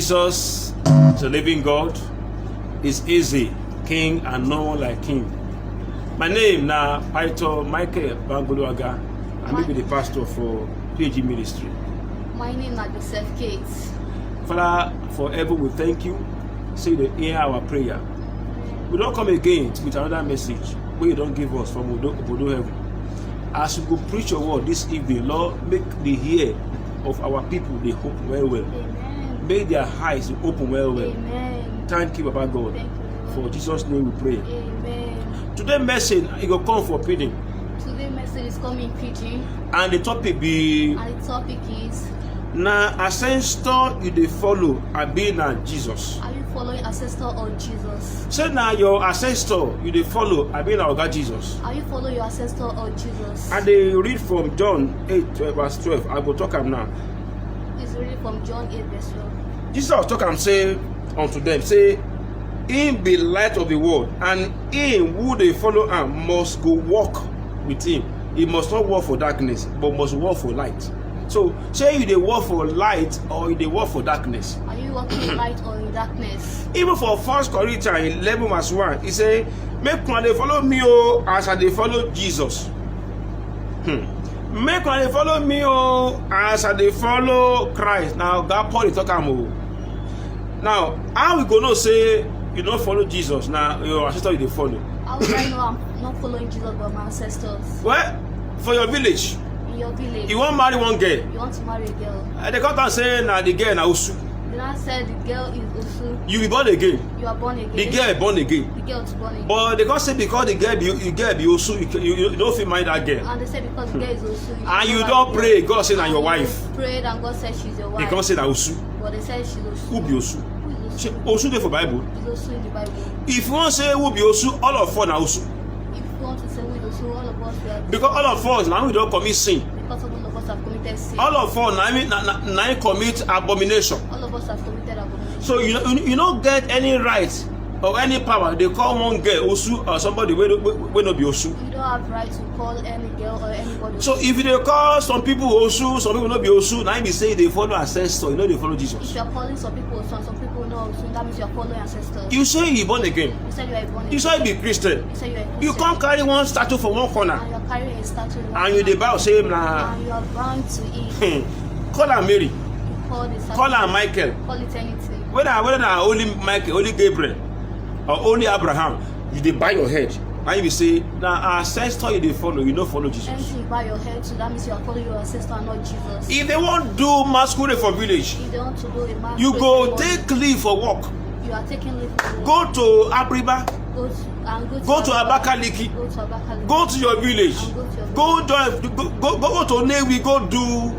Jesus is a living God. Is easy, King, and no one like Him. My name now, Pastor Michael Bangoluaga. I may be the pastor for PG Ministry. My name is Joseph Gates. Father, forever we thank you. Say that hear our prayer. We don't come again with another message where you don't give us from Odo Heaven. As we go preach your word this evening, Lord, make the ear of our people they open well. Amen. Make their eyes open well. Amen. Thank you, Papa God. Thank you, For Jesus' name we pray. Amen. Today's message it will come for preaching. Today's message is coming preaching, And the topic be and the topic is: na ancestor you dey follow abi na Jesus. are you following ancestor or Jesus? Say na your ancestor you dey follow abi na Oga Jesus. Are you following your ancestor or Jesus? I dey read from John 8 verse 12. I go talk am now. It's reading from John 8 verse 12. Jesus talk am say unto them say, him be light of the world, and him who dey follow am must go walk with him. He must not walk for darkness, but must walk for light. So say you dey walk for light or you dey walk for darkness. Are you walking in light or in darkness? Even for 1 Corinthians 11 verse 1, he say, make una dey follow me o as I dey follow Jesus. Make una dey follow me o as I dey follow Christ. Now God Paul dey talk am o. Now how we go know say you don't follow Jesus? Now your ancestor you dey follow. How would I know I'm not following Jesus but my ancestors? Well, for your village, In your village, you wan marry one girl. you want to marry a girl. They come and say na the girl na Osu. Then I said the girl is Osu. You be born again. You are born again. The girl born again. The girl is born again. But they can't say because the girl be Osu, you don't feel mind that girl. And they said because the girl is Osu. And you don't pray, God say na your wife. Prayed and God said she's your They wife. can't say na Osu. But they said she's Osu. Who be Osu? Who is Say, Osu? Osu dey for Bible. Is Osu in the Bible. If you want say who be Osu, all of us na Osu. If you want to say who is Osu, all of us we are. Because all of us now we don't commit sin. Because all of us have committed sin. All of us now commit abomination. All of us have committed abomination. So you don't get any right or any power. They call one girl Osu or somebody we no be Osu. You don't have right to call any girl or anybody. So if they call some people Osu, some people no be Osu, now be say they follow ancestor, you know they follow If Jesus. you are calling some people Osu and some people know Osu, that means you are following ancestors. You say you born again. You said you are born again. You say you be Christian. You said you are a Christian. You can't carry one statue for one corner And you are carrying a statue. in one and you dey hand. bow say na And you are bound to it. call am Mary, You call the statue. call am Michael. Call it anything. Whether na only Michael, only Gabriel, or only Abraham, you dey bow your head. And you be say na ancestor you dey follow, you no follow Jesus. Anything you bow your head to, that means you are following your ancestor and not Jesus. If they wan do masquerade for village, If they want to do a mass you go ceremony, take leave for work. you are taking leave from work. Go to Abriba, Go to Abakaliki, Go to Abakaliki. go to your village, And go to your go to Newi, go do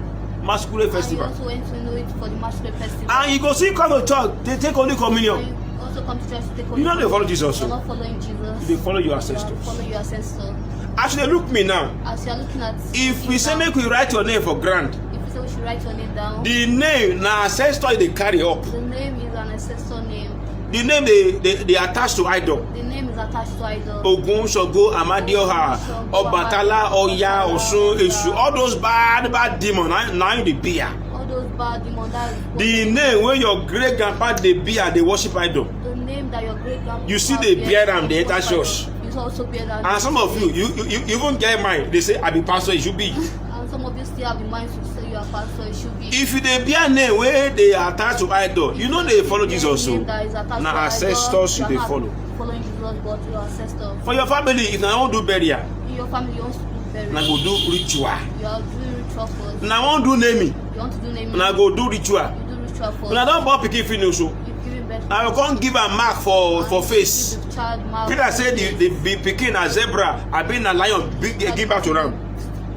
masquerade And you festival. also went to know it for the masquerade festival. And you go see come to church, they take Holy And Communion. you also come to church to take You know they follow Jesus. You're So not following Jesus. they follow your You are ancestors. following your ancestor. Actually, look me now. As you are looking at If we it say now, make we write your name for grand, if we say we should write your name down, the name na ancestor they carry up. the name is an ancestor name. The name they attach to idol. The name is attached to idol. Ogun, Ṣàngó, Amadioha, Ọbàtálá, Ọya, Ọ̀ṣun, Èṣù, all those bad demons now they bear. All those bad demons that The name wey your great grandpa dey bear dey worship idol. the name that your great grandpa You see they bear am dey enter church. You also bear that. And some of you even get mind dey say I be pastor, it should be. And some of you still have the mind to say you are pastor. It should be. If you dey bear name wey dey attach to idol, you no dey follow Jesus o. Name that is attached to Na idol, ancestors you are dey not follow. Following Jesus, but your ancestor. For your family, if na wan do burial, In your family, you want to do burial. na go do ritual. You are doing ritual first. Na wan do naming, You want to do naming. na go do ritual. You do ritual first. Una don born pikin finish o. You give him birth. Na you come give am mark for face. Give the child mouth. Peter say the pikin na zebra, abi na lion give back to am.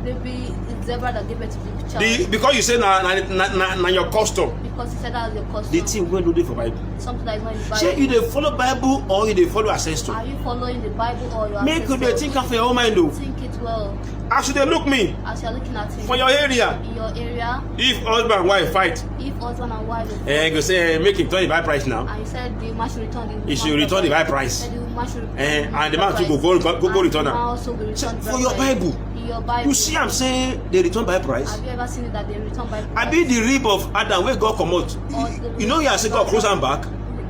Maybe it's zebra that gave birth to the child. Because you say na your custom. Because he said that was your custom. The thing wey no dey for Bible. Something that is not in the Bible. Say you dey follow Bible or you dey follow ancestor. Are you following the Bible or your Make you dey ancestors? think am for your own mind o. Think it well. As you dey look me As you are looking at it. for your area, In your area, if husband and wife fight, if husband and wife is go say make him turn the buy price now. and you said the man should return the He should return the buy price. Said the man should and the man too go return am. Also be So, returned for your Bible, in your Bible. you see I'm saying they return by price. Have you ever seen it that they return by price? I be the rib of Adam where God comot. You know you are saying God close am back.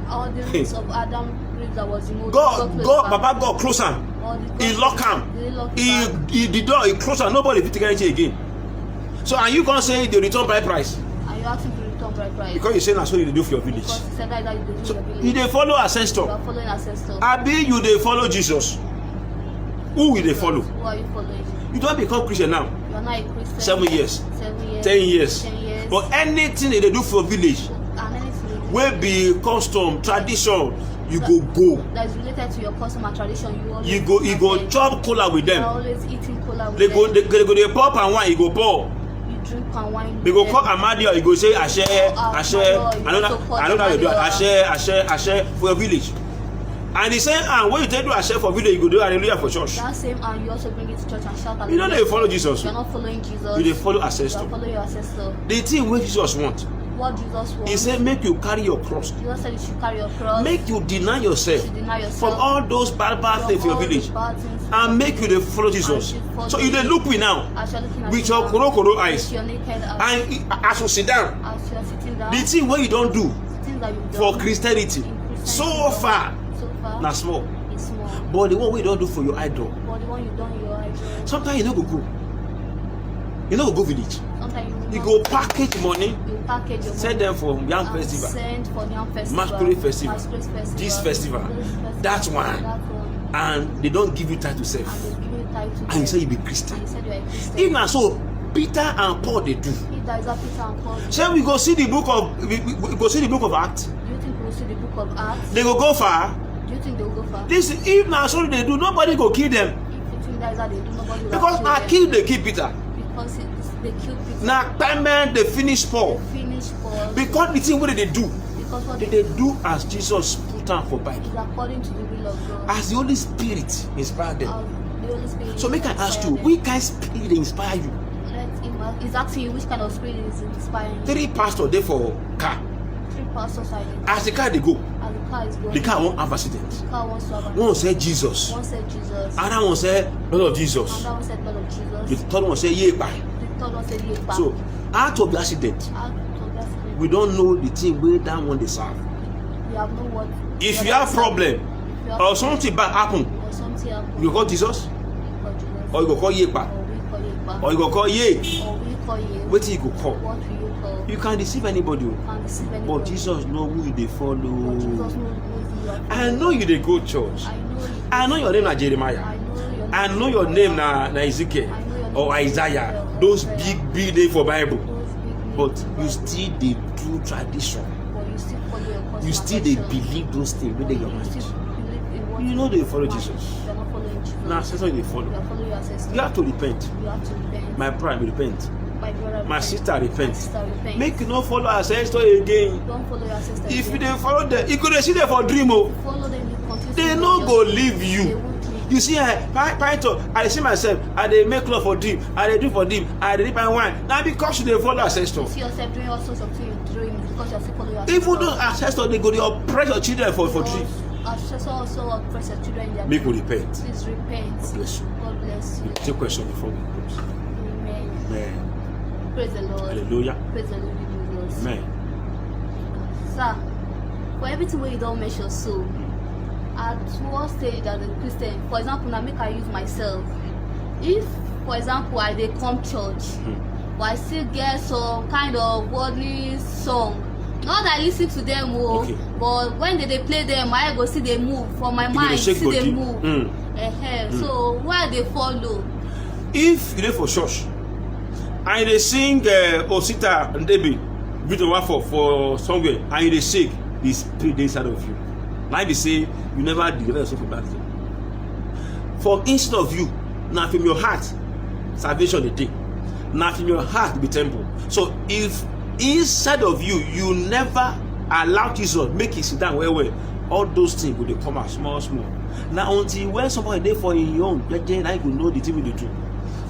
All the ribs of Adam ribs that was removed. God, Papa God close am. He lock am. He the door he close am. Nobody fit take anything again. So and you can't say they return by price. And you asking to return by price? Because you say that's what you dey do for your village. Because you said that you do So your village. you dey follow You ancestor. are following ancestors. Abi you dey follow Jesus. Who you dey follow? Who are you following? You don become Christian now. You are not a Christian. 7 years. 7 years. 10 years. 10 years. But anything they dey do for village And anything wey be custom, tradition, you go. that is related to your custom and tradition, you always You go chop cola with You are them. always eating cola with They them. go dey pour palm wine, you go pour. You drink palm wine. They go with call them. Amadio, you go say Ashe. I know how you do Ashe for your village. And the same when you take do Ashe for village, you go do hallelujah for church. That same and you also bring it to church and shout. You know they follow Jesus. You are not following Jesus. You dey follow You ancestor. are following your ancestor. The thing wey Jesus want, What Jesus wants. he say make you carry your cross. Jesus said you should carry your cross. Make you deny You yourself should deny yourself. from all those bad from things for your all the village. bad things. And make you dey follow Jesus. So you dey look me now As you are looking at with me your now, koro with eyes. your naked eyes. And as you sit down, As you are sitting down. the thing wey you don do the things that you've for done Christianity in Christianity so done far so far na small. is small. But the one wey you don do for your idol, But the one you done in your idol. sometimes you no go go. You no go go village. Sometimes You not- go package money, You package your send money them for young and festival, send for the young festival. masquerade festival, Masquerade festival. this festival, that one. That one. and they don give you title sef. And they give you title. And you say you be And Christian. you said you are a Christian. If na so, Peter and Paul dey do. If that is what Peter and Paul. Say we go see the book of we go see the book of Acts. Do you think we will see the book of Acts? They go far. Do you think they will go far? Listen, if na so they do, nobody go kill them. If you think that is how they do, nobody will Because kill na them. kill dey kill Peter. Because they killed Peter. Na payment dey finish Paul. They finished Paul. Because the thing wey they dey do, Because what they they dey do as Jesus put am for Bible. is according to the will of God. As the Holy Spirit inspire them. The Holy Spirit So make I ask you, inspire them. which kind spirit dey inspire you? He's asking you which kind of spirit is inspiring you. 3 pastors dey for car. 3 pastors are in. As the car dey go, As the car is going. the car wan have accident. The car wants to have an. One say Jesus, One said Jesus. another one say Lord of Jesus, Another one said Lord of the Jesus. third one say Yepa. The third one said Yepa. So out of the accident, we don't know the thing wey that one dey serve. We have no what. If what you have else problem If you have or something bad happen, or something happen, you go call Jesus, we call Jesus. or you go call Yepa, Or we call Yepa. or you go call Ye. Or we call Ye. Wetin you go call? What will you call? You can deceive anybody, o. Can't deceive anybody. But Jesus know who you dey But Jesus follow. knows who you are. I know you dey go church. I know you. I know your name na Jeremiah. I know your name. I know your name na Ezekiel I know your name or is Isaiah. Ezekiel or Those Isaiah. big name for Bible. Those big But names you of still dey do tradition. But you still follow your custom You still and dey tradition. believe those things wey dey your You mind. still believe in what You know they follow want. Jesus. You are not following Jesus. Na ancestor you dey You follow. are following your ancestors. You have to repent. You have to repent. My brother repent. My brother My repent. sister My repent. sister repent. Make you no follow ancestor again. Don't follow your ancestors. If you again. dey follow them, you go dey see them for dream o. Follow them, you continue They to no follow go your- leave They you. won't leave You see, Python, I dey see myself, I dey make love for dream, I dey do for dream, I dey drink my wine. Na because you dey follow ancestor. You see yourself doing all sorts of things you're doing because you're still following your ancestors. Even those ancestors, they go dey oppress your children for dream. Ancestors also oppress your children in their Make we dreams. repent. Please repent. God bless you. God bless you. Take question before we close. Amen. Amen. Praise the Lord. Hallelujah. Praise the living Jesus. Amen. Sir, for everything wey you don mention so, at what stage as a Christian, for example, na make I use myself. If, for example, I dey come church, but I still get some kind of worldly song, not that I lis ten to them o, Okay. but when they dey play them, my eye go still dey move, for my You go mind dey shake still dey body. move. So why I dey follow? If you dey for church and you dey sing Osita Ndebi video one for somewhere and you dey shake, the spirit dey inside of you. Na be say you never deliver yourself from that thing. For inside of you, na from your heart salvation dey dey. Na from your heart be temple. So if inside of you, you never allow Jesus make he sit down well, all those things go dey come out small. Na until when somebody dey for him own, then I go know the thing we dey do.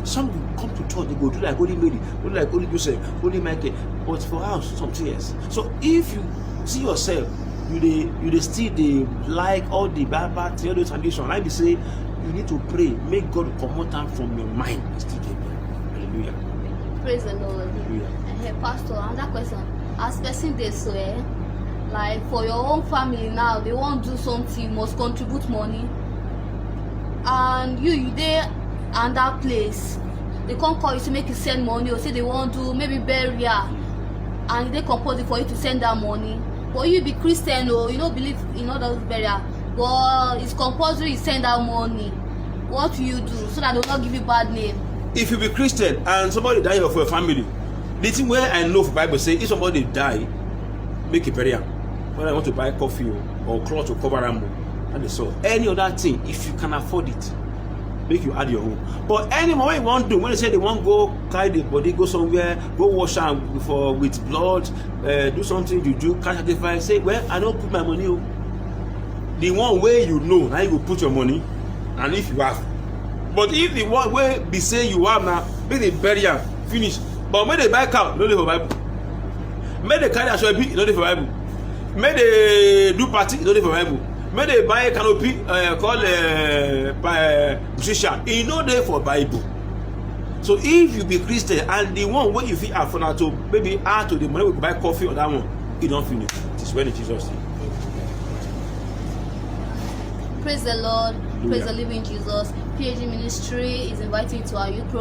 Some go come to church, they go do like Holy Mary, go do like Holy Joseph, Holy Michael, but for house something else. So if you see yourself, dey still dey like all the Bible thing, all the tradition. Like be say you need to pray, make God comot am from your mind. Still dey there. Hallelujah. Praise the Lord. Hallelujah. Pastor, another question. As person dey so, like for your own family now, they wan do something, you must contribute money, and you dey another place, they come call you to make you send money, or say they wan do maybe burial, and e dey compulsory for you to send that money. But you be Christian, or you no believe in all those burial, but it's compulsory you send that money. What will you do so that they will not give you bad name? If you be Christian and somebody die for your family, the thing where I know for Bible say if somebody die, make a burial. When I want to buy coffee or cloth to cover am, and so any other thing, if you can afford it, make you add your own. But anyone when you want to do, when they say they want go carry the body, go somewhere, go wash am for with blood, do something you do, cash sacrifice, say, well, I don't put my money. The one way you know, now you go put your money, and if you have. But if the one way be say you have now, make the burial finish. But when they buy cow, no dey for Bible. Make they carry asoebi, no dey for Bible. Make they do party, no dey for Bible. Make they buy canopy, call musician, e no dey for Bible. So if you be Christian and the one wey you fit afford na to maybe add to the money we go buy coffee or that one, e don finish. It is when it Jesus name. Praise the Lord. Hallelujah. Praise the living Jesus. PAG Ministry is inviting you to our youth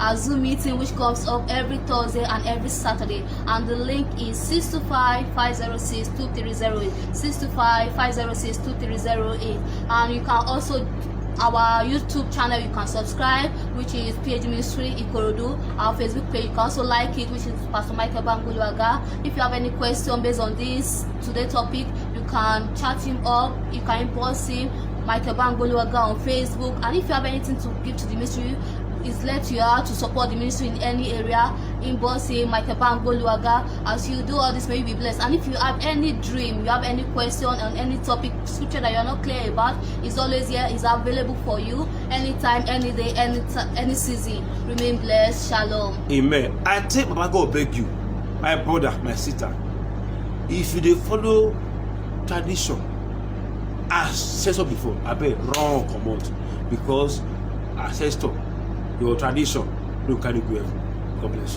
our Zoom meeting, which comes up every Thursday and every Saturday, and the link is 625-506-2308, 625-506-2308, and you can also our YouTube channel, you can subscribe, which is PAG Ministry Ikorodu. Our Facebook page, you can also like it, which is Pastor Michael Bangoluaga. If you have any question based on this today topic, you can chat him up, you can inbox him, Michael Bangoluaga on Facebook. And if you have anything to give to the ministry, it's left you out to support the ministry in any area, inbox him, Michael Bangoluaga. As you do all this, may you be blessed. And if you have any dream, you have any question on any topic, scripture that you're not clear about, it's always here, it's available for you anytime, any day, any season. Remain blessed. Shalom. Amen. I take Baba God beg you, my brother, my sister, if you dey follow tradition as ancestor before, abeg run comot, because ancestor, your tradition no carry go heaven. God bless you.